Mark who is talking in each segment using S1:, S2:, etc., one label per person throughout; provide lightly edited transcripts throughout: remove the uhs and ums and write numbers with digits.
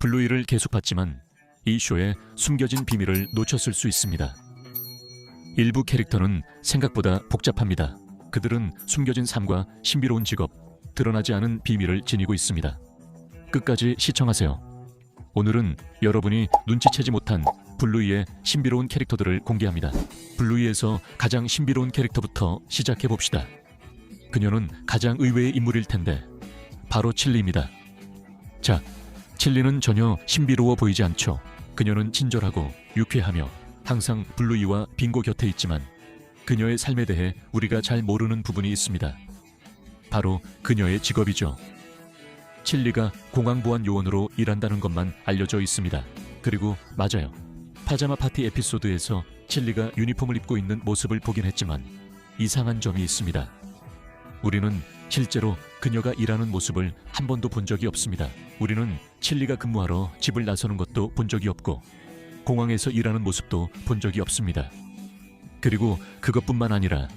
S1: 블루이를 계속 봤지만 이 쇼에 숨겨진 비밀을 놓쳤을 수 있습니다. 일부 캐릭터는 생각보다 복잡합니다. 그들은 숨겨진 삶과 신비로운 직업, 드러나지 않은 비밀을 지니고 있습니다. 끝까지 시청하세요. 오늘은 여러분이 눈치채지 못한 블루이의 신비로운 캐릭터들을 공개합니다. 블루이에서 가장 신비로운 캐릭터부터 시작해봅시다. 그녀는 가장 의외의 인물일 텐데 바로 칠리입니다. 자, 칠리는 전혀 신비로워 보이지 않죠. 그녀는 친절하고 유쾌하며 항상 블루이와 빙고 곁에 있지만 그녀의 삶에 대해 우리가 잘 모르는 부분이 있습니다. 바로 그녀의 직업이죠. 칠리가 공항보안 요원으로 일한다는 것만 알려져 있습니다. 그리고 맞아요. 파자마 파티 에피소드에서 칠리가 유니폼을 입고 있는 모습을 보긴 했지만 이상한 점이 있습니다. 우리는 실제로 그녀가 일하는 모습을 한 번도 본 적이 없습니다. 우리는 칠리가 근무하러 집을 나서는 것도 본 적이 없고 공항에서 일하는 모습도 본 적이 없습니다. 그리고 그것뿐만 아니라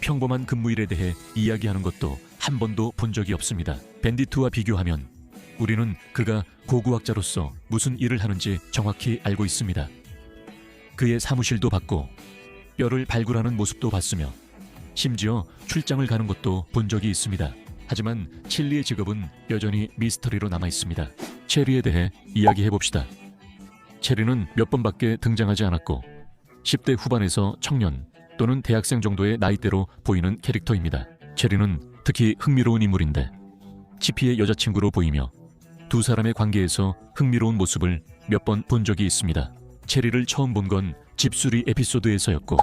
S1: 평범한 근무일에 대해 이야기하는 것도 한 번도 본 적이 없습니다. 밴디트와 비교하면 우리는 그가 고고학자로서 무슨 일을 하는지 정확히 알고 있습니다. 그의 사무실도 봤고 뼈를 발굴하는 모습도 봤으며 심지어 출장을 가는 것도 본 적이 있습니다. 하지만 칠리의 직업은 여전히 미스터리로 남아 있습니다. 체리에 대해 이야기해봅시다. 체리는 몇 번밖에 등장하지 않았고 10대 후반에서 청년 또는 대학생 정도의 나이대로 보이는 캐릭터입니다. 체리는 특히 흥미로운 인물인데 치피의 여자친구로 보이며 두 사람의 관계에서 흥미로운 모습을 몇 번 본 적이 있습니다. 체리를 처음 본 건 집수리 에피소드에서였고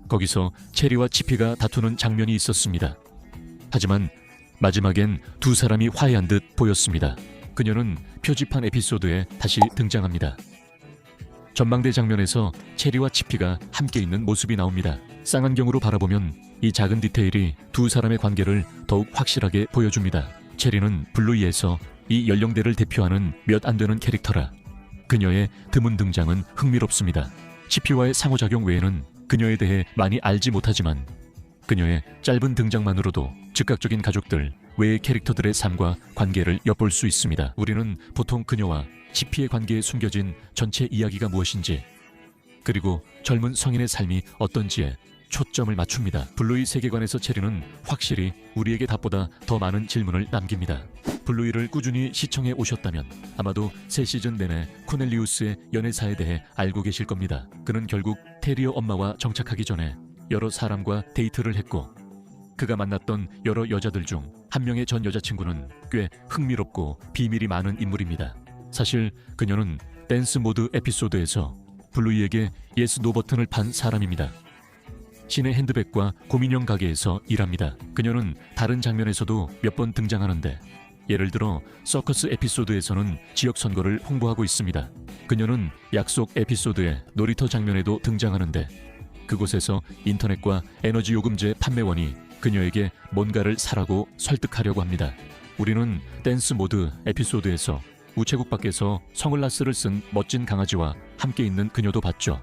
S1: 거기서 체리와 치피가 다투는 장면이 있었습니다. 하지만 마지막엔 두 사람이 화해한 듯 보였습니다. 그녀는 표지판 에피소드에 다시 등장합니다. 전망대 장면에서 체리와 치피가 함께 있는 모습이 나옵니다. 쌍안경으로 바라보면 이 작은 디테일이 두 사람의 관계를 더욱 확실하게 보여줍니다. 체리는 블루이에서 이 연령대를 대표하는 몇 안 되는 캐릭터라 그녀의 드문 등장은 흥미롭습니다. 치피와의 상호작용 외에는 그녀에 대해 많이 알지 못하지만 그녀의 짧은 등장만으로도 즉각적인 가족들 외의 캐릭터들의 삶과 관계를 엿볼 수 있습니다. 우리는 보통 그녀와 치피의 관계에 숨겨진 전체 이야기가 무엇인지 그리고 젊은 성인의 삶이 어떤지에 초점을 맞춥니다. 블루이 세계관에서 체리는 확실히 우리에게 답보다 더 많은 질문을 남깁니다. 블루이를 꾸준히 시청해 오셨다면 아마도 새 시즌 내내 코넬리우스의 연애사에 대해 알고 계실 겁니다. 그는 결국 테리어 엄마와 정착하기 전에 여러 사람과 데이트를 했고 그가 만났던 여러 여자들 중 한 명의 전 여자친구는 꽤 흥미롭고 비밀이 많은 인물입니다. 사실 그녀는 댄스 모드 에피소드에서 블루이에게 예스 노 버튼을 판 사람입니다. 신의 핸드백과 고민형 가게에서 일합니다. 그녀는 다른 장면에서도 몇 번 등장하는데 예를 들어 서커스 에피소드에서는 지역 선거를 홍보하고 있습니다. 그녀는 약속 에피소드의 놀이터 장면에도 등장하는데 그곳에서 인터넷과 에너지 요금제 판매원이 그녀에게 뭔가를 사라고 설득하려고 합니다. 우리는 댄스 모드 에피소드에서 우체국 밖에서 선글라스를 쓴 멋진 강아지와 함께 있는 그녀도 봤죠.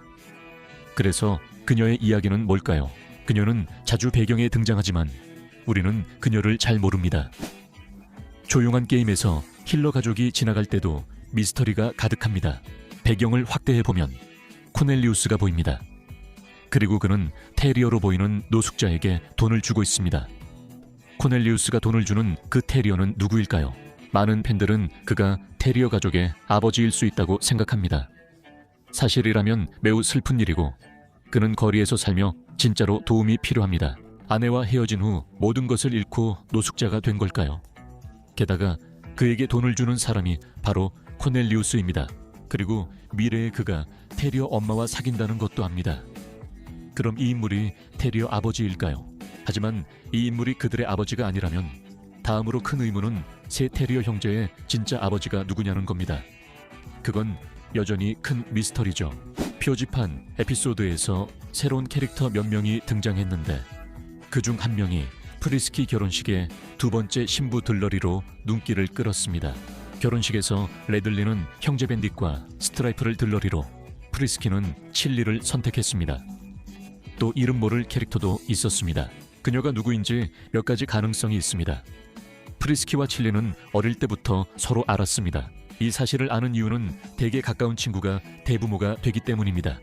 S1: 그래서 그녀의 이야기는 뭘까요? 그녀는 자주 배경에 등장하지만 우리는 그녀를 잘 모릅니다. 조용한 게임에서 힐러 가족이 지나갈 때도 미스터리가 가득합니다. 배경을 확대해보면 코넬리우스가 보입니다. 그리고 그는 테리어로 보이는 노숙자에게 돈을 주고 있습니다. 코넬리우스가 돈을 주는 그 테리어는 누구일까요? 많은 팬들은 그가 테리어 가족의 아버지일 수 있다고 생각합니다. 사실이라면 매우 슬픈 일이고 그는 거리에서 살며 진짜로 도움이 필요합니다. 아내와 헤어진 후 모든 것을 잃고 노숙자가 된 걸까요? 게다가 그에게 돈을 주는 사람이 바로 코넬리우스입니다. 그리고 미래의 그가 테리어 엄마와 사귄다는 것도 압니다. 그럼 이 인물이 테리어 아버지일까요? 하지만 이 인물이 그들의 아버지가 아니라면 다음으로 큰 의문은 세 테리어 형제의 진짜 아버지가 누구냐는 겁니다. 그건 여전히 큰 미스터리죠. 표지판 에피소드에서 새로운 캐릭터 몇 명이 등장했는데 그중 한 명이 프리스키 결혼식의 두 번째 신부 들러리로 눈길을 끌었습니다. 결혼식에서 레들리는 형제 밴딧과 스트라이프를 들러리로 프리스키는 칠리를 선택했습니다. 또 이름 모를 캐릭터도 있었습니다. 그녀가 누구인지 몇 가지 가능성이 있습니다. 프리스키와 칠리는 어릴 때부터 서로 알았습니다. 이 사실을 아는 이유는 되게 가까운 친구가 대부모가 되기 때문입니다.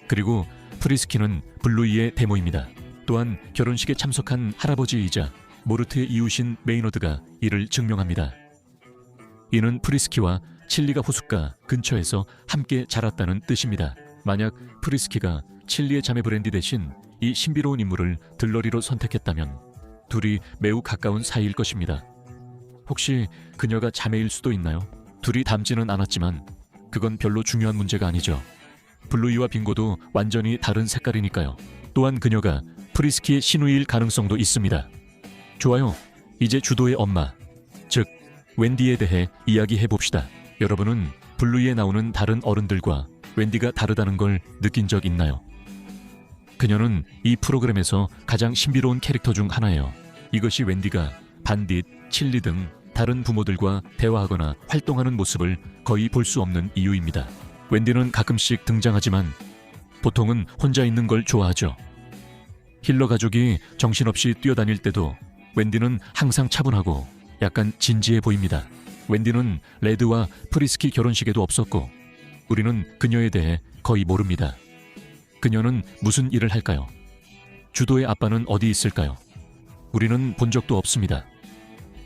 S1: 그리고 프리스키는 블루이의 대모입니다. 또한 결혼식에 참석한 할아버지이자 모르트의 이웃인 메이너드가 이를 증명합니다. 이는 프리스키와 칠리가 호숫가 근처에서 함께 자랐다는 뜻입니다. 만약 프리스키가 칠리의 자매 브랜디 대신 이 신비로운 인물을 들러리로 선택했다면 둘이 매우 가까운 사이일 것입니다. 혹시 그녀가 자매일 수도 있나요? 둘이 닮지는 않았지만 그건 별로 중요한 문제가 아니죠. 블루이와 빙고도 완전히 다른 색깔이니까요. 또한 그녀가 프리스키의 시누이일 가능성도 있습니다. 좋아요. 이제 주도의 엄마, 즉 웬디에 대해 이야기해봅시다. 여러분은 블루이에 나오는 다른 어른들과 웬디가 다르다는 걸 느낀 적 있나요? 그녀는 이 프로그램에서 가장 신비로운 캐릭터 중 하나예요. 이것이 웬디가 반딧, 칠리 등 다른 부모들과 대화하거나 활동하는 모습을 거의 볼 수 없는 이유입니다. 웬디는 가끔씩 등장하지만 보통은 혼자 있는 걸 좋아하죠. 힐러 가족이 정신없이 뛰어다닐 때도 웬디는 항상 차분하고 약간 진지해 보입니다. 웬디는 레드와 프리스키 결혼식에도 없었고 우리는 그녀에 대해 거의 모릅니다. 그녀는 무슨 일을 할까요? 주도의 아빠는 어디 있을까요? 우리는 본 적도 없습니다.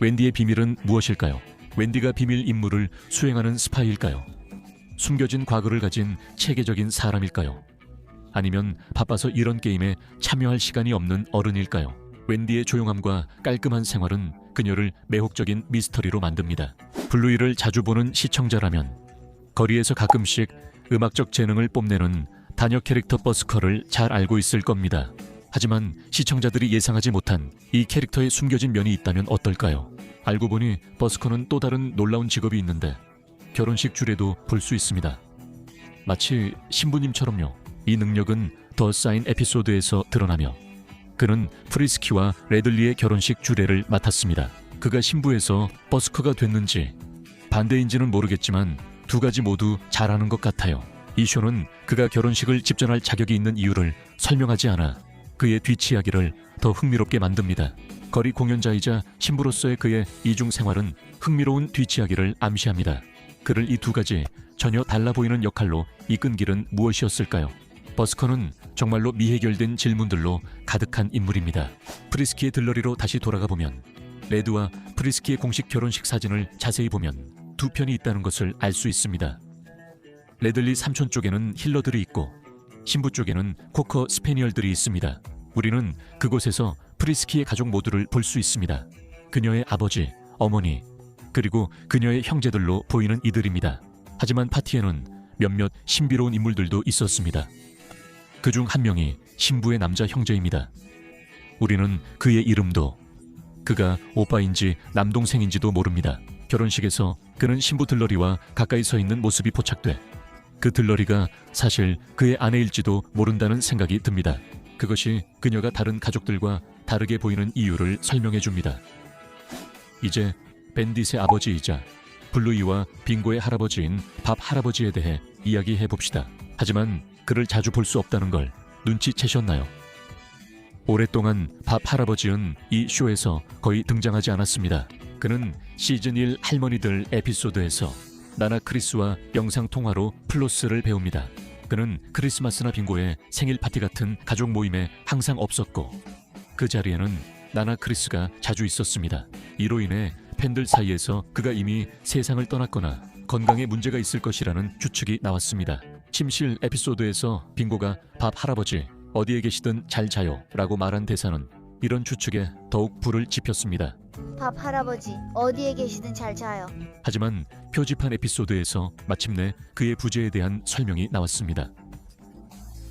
S1: 웬디의 비밀은 무엇일까요? 웬디가 비밀 임무를 수행하는 스파이일까요? 숨겨진 과거를 가진 체계적인 사람일까요? 아니면 바빠서 이런 게임에 참여할 시간이 없는 어른일까요? 웬디의 조용함과 깔끔한 생활은 그녀를 매혹적인 미스터리로 만듭니다. 블루이를 자주 보는 시청자라면 거리에서 가끔씩 음악적 재능을 뽐내는 단역 캐릭터 버스커를 잘 알고 있을 겁니다. 하지만 시청자들이 예상하지 못한 이 캐릭터의 숨겨진 면이 있다면 어떨까요? 알고 보니 버스커는 또 다른 놀라운 직업이 있는데 결혼식 줄에도 볼 수 있습니다. 마치 신부님처럼요. 이 능력은 더 사인 에피소드에서 드러나며 그는 프리스키와 레들리의 결혼식 주례를 맡았습니다. 그가 신부에서 버스커가 됐는지 반대인지는 모르겠지만 두 가지 모두 잘하는 것 같아요. 이 쇼는 그가 결혼식을 집전할 자격이 있는 이유를 설명하지 않아 그의 뒷이야기를 더 흥미롭게 만듭니다. 거리 공연자이자 신부로서의 그의 이중 생활은 흥미로운 뒷이야기를 암시합니다. 그를 이 두 가지 전혀 달라 보이는 역할로 이끈 길은 무엇이었을까요? 버스커는 정말로 미해결된 질문들로 가득한 인물입니다. 프리스키의 들러리로 다시 돌아가 보면 레드와 프리스키의 공식 결혼식 사진을 자세히 보면 두 편이 있다는 것을 알 수 있습니다. 레들리 삼촌 쪽에는 힐러들이 있고 신부 쪽에는 코커 스페니얼들이 있습니다. 우리는 그곳에서 프리스키의 가족 모두를 볼 수 있습니다. 그녀의 아버지, 어머니, 그리고 그녀의 형제들로 보이는 이들입니다. 하지만 파티에는 몇몇 신비로운 인물들도 있었습니다. 그중 한 명이 신부의 남자 형제입니다. 우리는 그의 이름도, 그가 오빠인지 남동생인지도 모릅니다. 결혼식에서 그는 신부 들러리와 가까이 서 있는 모습이 포착돼 그 들러리가 사실 그의 아내일지도 모른다는 생각이 듭니다. 그것이 그녀가 다른 가족들과 다르게 보이는 이유를 설명해 줍니다. 이제 밴딧의 아버지이자 블루이와 빙고의 할아버지인 밥 할아버지에 대해 이야기해 봅시다. 하지만 그를 자주 볼 수 없다는 걸 눈치채셨나요? 오랫동안 밥 할아버지는 이 쇼에서 거의 등장하지 않았습니다. 그는 시즌 1 할머니들 에피소드에서 나나 크리스와 영상통화로 플로스를 배웁니다. 그는 크리스마스나 빙고의 생일 파티 같은 가족 모임에 항상 없었고 그 자리에는 나나 크리스가 자주 있었습니다. 이로 인해 팬들 사이에서 그가 이미 세상을 떠났거나 건강에 문제가 있을 것이라는 추측이 나왔습니다. 침실 에피소드에서 빙고가 밥 할아버지 어디에 계시든 잘 자요 라고 말한 대사는 이런 추측에 더욱 불을 지폈습니다.
S2: 밥 할아버지 어디에 계시든 잘 자요.
S1: 하지만 표지판 에피소드에서 마침내 그의 부재에 대한 설명이 나왔습니다.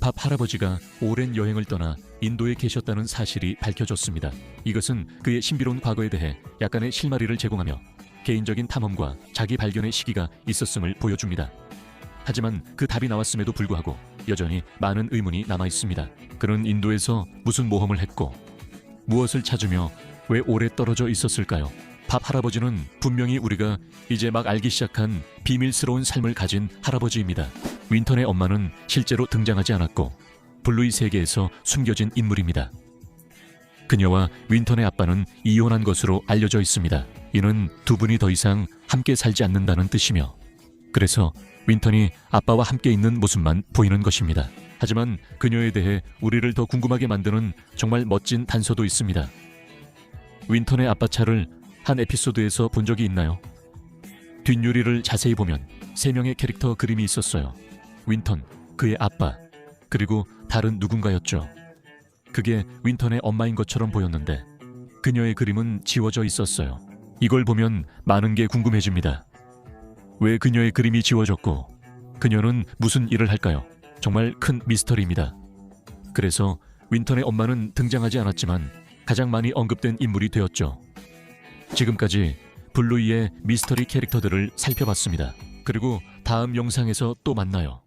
S1: 밥 할아버지가 오랜 여행을 떠나 인도에 계셨다는 사실이 밝혀졌습니다. 이것은 그의 신비로운 과거에 대해 약간의 실마리를 제공하며 개인적인 탐험과 자기 발견의 시기가 있었음을 보여줍니다. 하지만 그 답이 나왔음에도 불구하고 여전히 많은 의문이 남아 있습니다. 그는 인도에서 무슨 모험을 했고 무엇을 찾으며 왜 오래 떨어져 있었을까요? 밥 할아버지는 분명히 우리가 이제 막 알기 시작한 비밀스러운 삶을 가진 할아버지입니다. 윈턴의 엄마는 실제로 등장하지 않았고 블루이 세계에서 숨겨진 인물입니다. 그녀와 윈턴의 아빠는 이혼한 것으로 알려져 있습니다. 이는 두 분이 더 이상 함께 살지 않는다는 뜻이며, 그래서 윈턴이 아빠와 함께 있는 모습만 보이는 것입니다. 하지만 그녀에 대해 우리를 더 궁금하게 만드는 정말 멋진 단서도 있습니다. 윈턴의 아빠 차를 한 에피소드에서 본 적이 있나요? 뒷유리를 자세히 보면 3명의 캐릭터 그림이 있었어요. 윈턴, 그의 아빠, 그리고 다른 누군가였죠. 그게 윈턴의 엄마인 것처럼 보였는데 그녀의 그림은 지워져 있었어요. 이걸 보면 많은 게 궁금해집니다. 왜 그녀의 그림이 지워졌고 그녀는 무슨 일을 할까요? 정말 큰 미스터리입니다. 그래서 윈턴의 엄마는 등장하지 않았지만 가장 많이 언급된 인물이 되었죠. 지금까지 블루이의 미스터리 캐릭터들을 살펴봤습니다. 그리고 다음 영상에서 또 만나요.